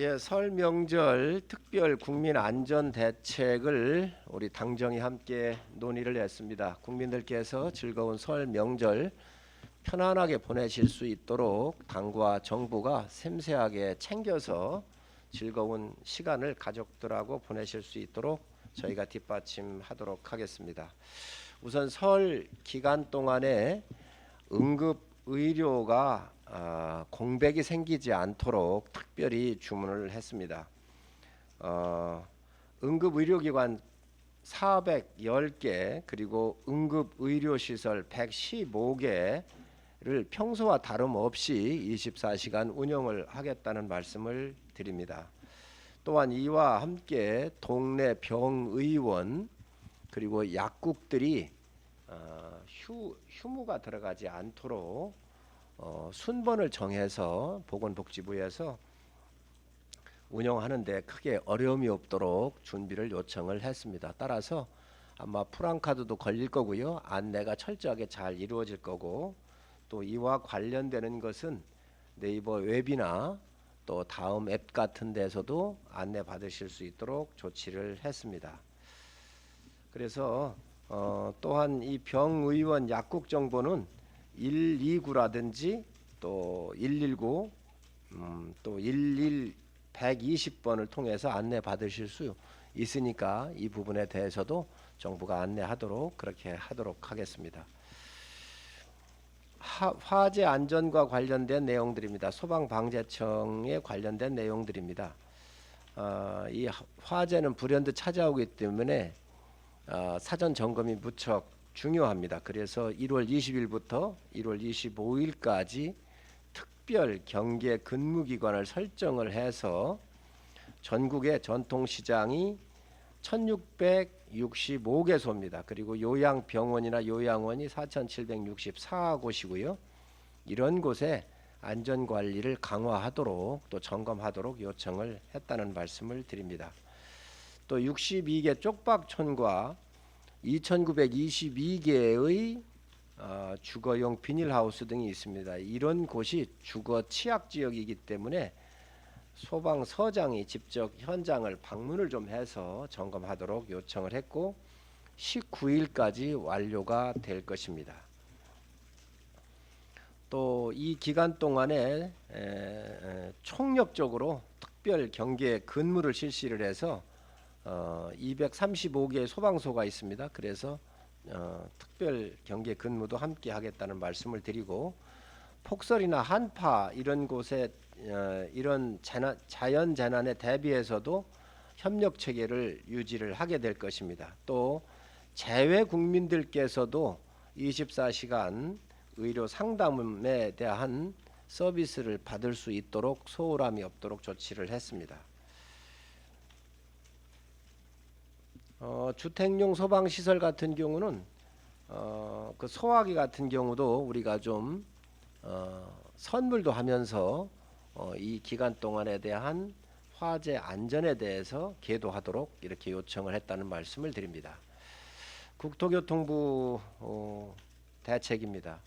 예, 설 명절 특별 국민 안전 대책을 우리 당정이 함께 논의를 했습니다. 국민들께서 즐거운 설 명절 편안하게 보내실 수 있도록 당과 정부가 섬세하게 챙겨서 즐거운 시간을 가족들하고 보내실 수 있도록 저희가 뒷받침하도록 하겠습니다. 우선 설 기간 동안에 응급 의료가 공백이 생기지 않도록 특별히 주문을 했습니다. 응급의료기관 410개 그리고 응급의료시설 115개를 평소와 다름없이 24시간 운영을 하겠다는 말씀을 드립니다. 또한 이와 함께 동네 병의원 그리고 약국들이 휴무가 들어가지 않도록 순번을 정해서 보건복지부에서 운영하는데 크게 어려움이 없도록 준비를 요청을 했습니다. 따라서 아마 프랑카드도 걸릴 거고요. 안내가 철저하게 잘 이루어질 거고 또 이와 관련되는 것은 네이버 웹이나 또 다음 앱 같은 데서도 안내 받으실 수 있도록 조치를 했습니다. 그래서 또한 이 병의원 약국 정보는 129라든지 또 119, 또 120번을 통해서 안내 받으실 수 있으니까 이 부분에 대해서도 정부가 안내하도록 그렇게 하도록 하겠습니다. 화재 안전과 관련된 내용들입니다. 소방방재청에 관련된 내용들입니다. 이 화재는 불현듯 찾아오기 때문에 사전 점검이 무척 중요합니다. 그래서 1월 20일부터 1월 25일까지 특별 경계 근무기관을 설정을 해서 전국의 전통시장이 1665개소입니다. 그리고 요양병원이나 요양원이 4764곳이고요. 이런 곳에 안전관리를 강화하도록 또 점검하도록 요청을 했다는 말씀을 드립니다. 또 62개 쪽박촌과 2922개의 주거용 비닐하우스 등이 있습니다. 이런 곳이 주거 취약지역이기 때문에 소방서장이 직접 현장을 방문을 좀 해서 점검하도록 요청을 했고 19일까지 완료가 될 것입니다. 또 이 기간 동안에 총력적으로 특별 경계 근무를 실시를 해서 235개의 소방서가 있습니다. 그래서 특별 경계 근무도 함께 하겠다는 말씀을 드리고 폭설이나 한파 이런 곳에 이런 자연 재난에 대비해서도 협력 체계를 유지를 하게 될 것입니다. 또 재외 국민들께서도 24시간 의료 상담에 대한 서비스를 받을 수 있도록 소홀함이 없도록 조치를 했습니다. 주택용 소방시설 같은 경우는 그 소화기 같은 경우도 우리가 좀 선물도 하면서 이 기간 동안에 대한 화재 안전에 대해서 계도하도록 이렇게 요청을 했다는 말씀을 드립니다. 국토교통부 대책입니다.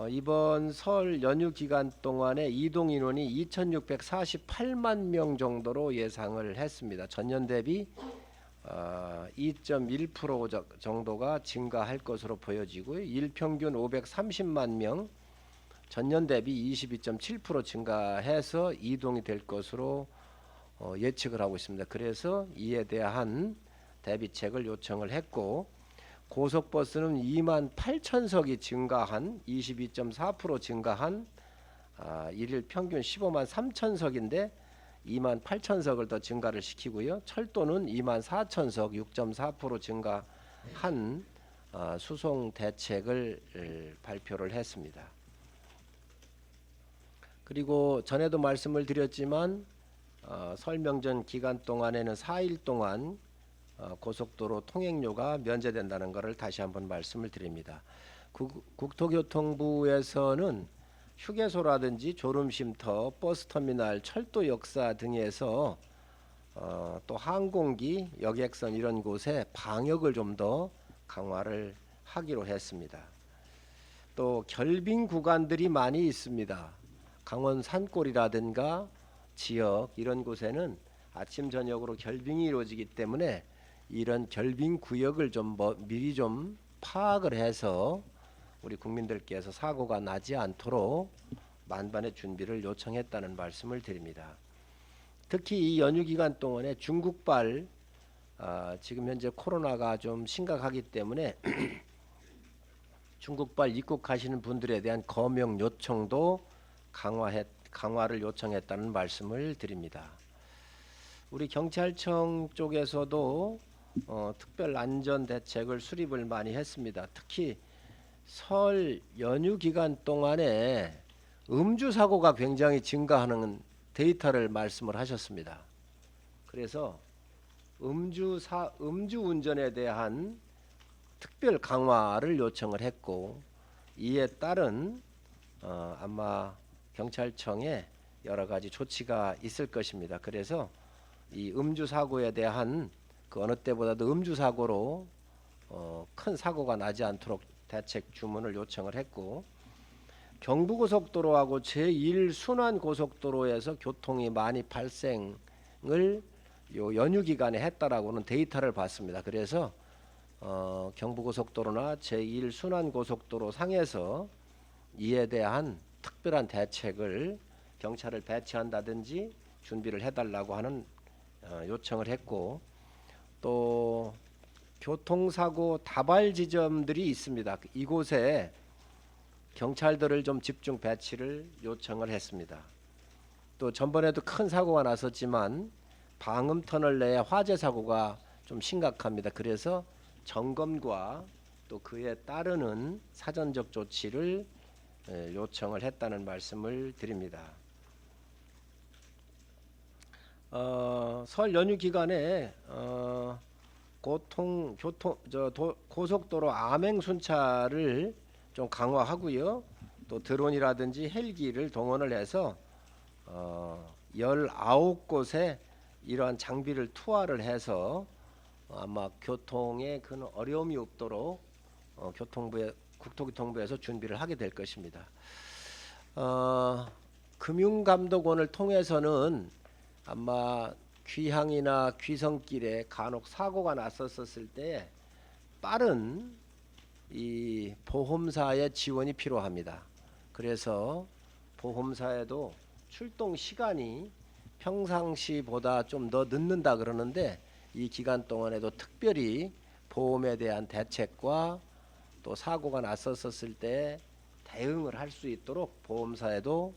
이번 설 연휴 기간 동안에 이동 인원이 2648만 명 정도로 예상을 했습니다. 전년 대비 2.1% 정도가 증가할 것으로 보여지고요. 일평균 530만 명, 전년 대비 22.7% 증가해서 이동이 될 것으로 예측을 하고 있습니다. 그래서 이에 대한 대비책을 요청을 했고 고속버스는 2만 8천석이 증가한 22.4% 증가한 일일 평균 15만 3천석인데 2만 8천석을 더 증가를 시키고요. 철도는 2만 4천석 6.4% 증가한 수송 대책을 발표를 했습니다. 그리고 전에도 말씀을 드렸지만 설 명절 기간 동안에는 4일 동안 고속도로 통행료가 면제된다는 것을 다시 한번 말씀을 드립니다. 국토교통부에서는 휴게소라든지 졸음쉼터, 버스터미널, 철도 역사 등에서 또 항공기, 여객선 이런 곳에 방역을 좀 더 강화를 하기로 했습니다. 또 결빙 구간들이 많이 있습니다. 강원 산골이라든가 지역 이런 곳에는 아침 저녁으로 결빙이 이루어지기 때문에 이런 결빙 구역을 좀 미리 좀 파악을 해서 우리 국민들께서 사고가 나지 않도록 만반의 준비를 요청했다는 말씀을 드립니다. 특히 이 연휴 기간 동안에 중국발 지금 현재 코로나가 좀 심각하기 때문에 중국발 입국하시는 분들에 대한 검역 요청도 강화를 요청했다는 말씀을 드립니다. 우리 경찰청 쪽에서도 특별 안전 대책을 수립을 많이 했습니다. 특히 설 연휴 기간 동안에 음주 사고가 굉장히 증가하는 데이터를 말씀을 하셨습니다. 그래서 음주 운전에 대한 특별 강화를 요청을 했고, 이에 따른 아마 경찰청에 여러 가지 조치가 있을 것입니다. 그래서 이 음주 사고에 대한 그 어느 때보다도 음주 사고로 큰 사고가 나지 않도록 대책 주문을 요청을 했고, 경부고속도로하고 제1순환고속도로에서 교통이 많이 발생을 요 연휴 기간에 했다라고는 데이터를 봤습니다. 그래서 경부고속도로나 제1순환고속도로 상에서 이에 대한 특별한 대책을 경찰을 배치한다든지 준비를 해달라고 하는 요청을 했고, 또 교통사고 다발 지점들이 있습니다. 이곳에 경찰들을 좀 집중 배치를 요청을 했습니다. 또 전번에도 큰 사고가 났었지만 방음터널 내에 화재 사고가 좀 심각합니다. 그래서 점검과 또 그에 따르는 사전적 조치를 요청을 했다는 말씀을 드립니다. 설 연휴 기간에 고속도로 암행 순찰을 좀 강화하고요. 또 드론이라든지 헬기를 동원을 해서 19곳에 이러한 장비를 투하를 해서 아마 교통에 큰 어려움이 없도록 국토교통부에서 준비를 하게 될 것입니다. 금융감독원을 통해서는 아마 귀향이나 귀성길에 간혹 사고가 났었을 때 빠른 이 보험사의 지원이 필요합니다. 그래서 보험사에도 출동 시간이 평상시보다 좀 더 늦는다 그러는데, 이 기간 동안에도 특별히 보험에 대한 대책과 또 사고가 났었을 때 대응을 할 수 있도록 보험사에도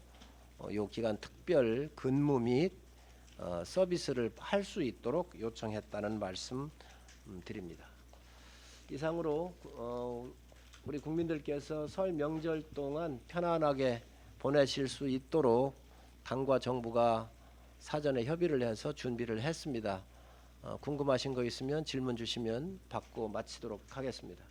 이 기간 특별 근무 및 서비스를 할 수 있도록 요청했다는 말씀 드립니다. 이상으로 우리 국민들께서 설 명절 동안 편안하게 보내실 수 있도록 당과 정부가 사전에 협의를 해서 준비를 했습니다. 궁금하신 거 있으면 질문 주시면 받고 마치도록 하겠습니다.